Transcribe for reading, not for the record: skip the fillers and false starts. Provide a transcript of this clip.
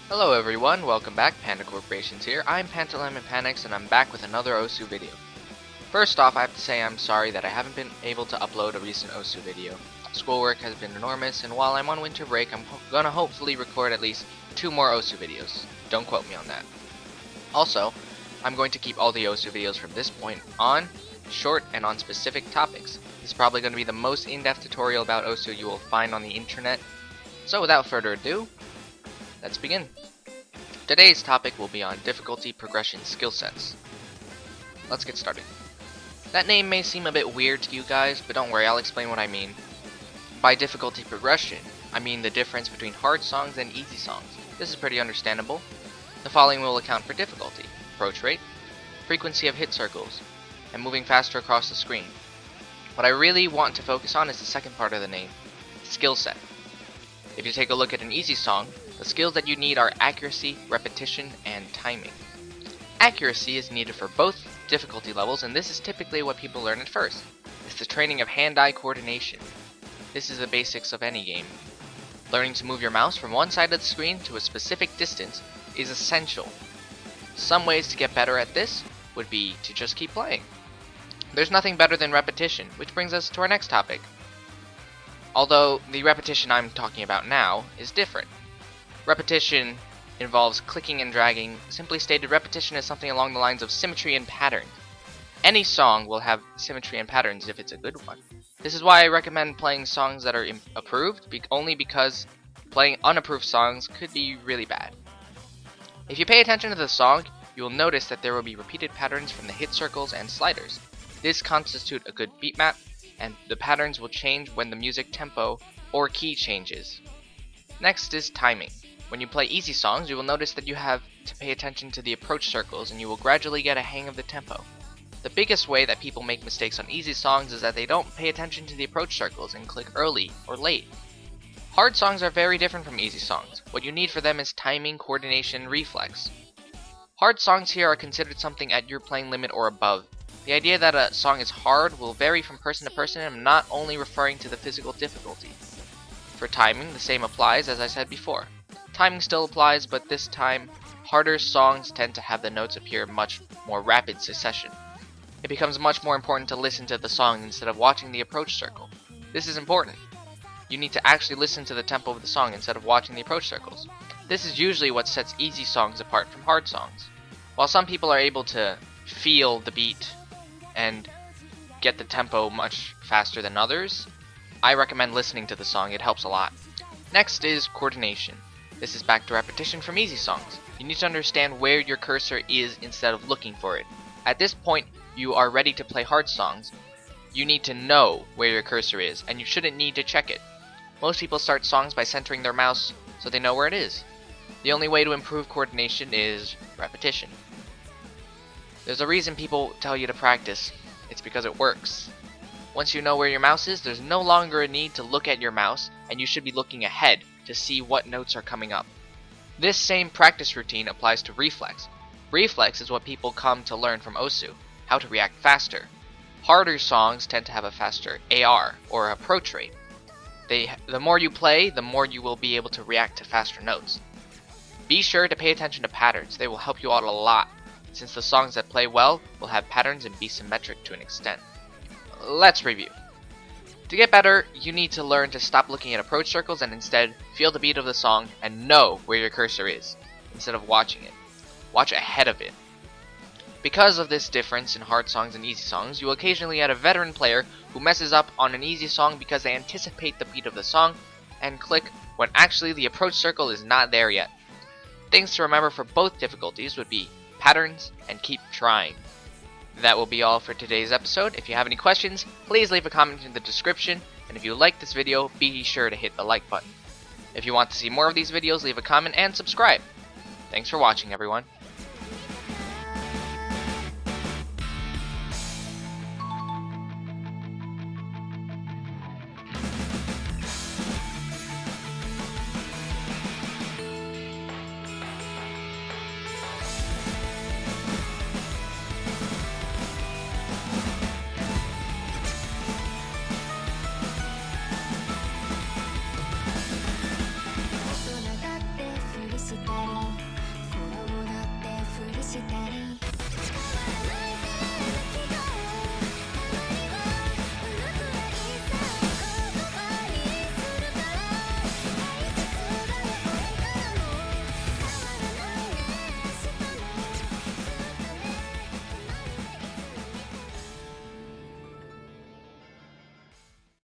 Hello everyone, welcome back, Panda Corporation's here. I'm Pantalemon Panics and I'm back with another OSU video. First off, I have to say I'm sorry that I haven't been able to upload a recent OSU video. Schoolwork has been enormous, and while I'm on winter break, I'm gonna hopefully record at least 2 more OSU videos. Don't quote me on that. Also, I'm going to keep all the OSU videos from this point on short and on specific topics. This is probably going to be the most in-depth tutorial about OSU you will find on the internet. So without further ado, let's begin. Today's topic will be on difficulty progression skill sets. Let's get started. That name may seem a bit weird to you guys, but don't worry, I'll explain what I mean. By difficulty progression, I mean the difference between hard songs and easy songs. This is pretty understandable. The following will account for difficulty: approach rate, frequency of hit circles, and moving faster across the screen. What I really want to focus on is the second part of the name, skill set. If you take a look at an easy song, the skills that you need are accuracy, repetition, and timing. Accuracy is needed for both difficulty levels, and this is typically what people learn at first. It's the training of hand-eye coordination. This is the basics of any game. Learning to move your mouse from one side of the screen to a specific distance is essential. Some ways to get better at this would be to just keep playing. There's nothing better than repetition, which brings us to our next topic. Although the repetition I'm talking about now is different. Repetition involves clicking and dragging. Simply stated, repetition is something along the lines of symmetry and pattern. Any song will have symmetry and patterns if it's a good one. This is why I recommend playing songs that are approved, only because playing unapproved songs could be really bad. If you pay attention to the song, you will notice that there will be repeated patterns from the hit circles and sliders. This constitutes a good beat map, and the patterns will change when the music tempo or key changes. Next is timing. When you play easy songs, you will notice that you have to pay attention to the approach circles, and you will gradually get a hang of the tempo. The biggest way that people make mistakes on easy songs is that they don't pay attention to the approach circles and click early or late. Hard songs are very different from easy songs. What you need for them is timing, coordination, and reflex. Hard songs here are considered something at your playing limit or above. The idea that a song is hard will vary from person to person, and I'm not only referring to the physical difficulty. For timing, the same applies as I said before. Timing still applies, but this time, harder songs tend to have the notes appear much more rapid succession. It becomes much more important to listen to the song instead of watching the approach circle. This is important. You need to actually listen to the tempo of the song instead of watching the approach circles. This is usually what sets easy songs apart from hard songs. While some people are able to feel the beat and get the tempo much faster than others, I recommend listening to the song. It helps a lot. Next is coordination. This is back to repetition from easy songs. You need to understand where your cursor is instead of looking for it. At this point, you are ready to play hard songs. You need to know where your cursor is, and you shouldn't need to check it. Most people start songs by centering their mouse so they know where it is. The only way to improve coordination is repetition. There's a reason people tell you to practice. It's because it works. Once you know where your mouse is, there's no longer a need to look at your mouse, and you should be looking ahead to see what notes are coming up. This same practice routine applies to reflex. Reflex is what people come to learn from OSU, how to react faster. Harder songs tend to have a faster AR, or approach rate. The more you play, the more you will be able to react to faster notes. Be sure to pay attention to patterns. They will help you out a lot, since the songs that play well will have patterns and be symmetric to an extent. Let's review. To get better, you need to learn to stop looking at approach circles and instead feel the beat of the song and know where your cursor is, instead of watching it. Watch ahead of it. Because of this difference in hard songs and easy songs, you will occasionally get a veteran player who messes up on an easy song because they anticipate the beat of the song and click when actually the approach circle is not there yet. Things to remember for both difficulties would be patterns and keep trying. That will be all for today's episode. If you have any questions, please leave a comment in the description, and if you like this video, be sure to hit the like button. If you want to see more of these videos, leave a comment and subscribe. Thanks for watching, everyone.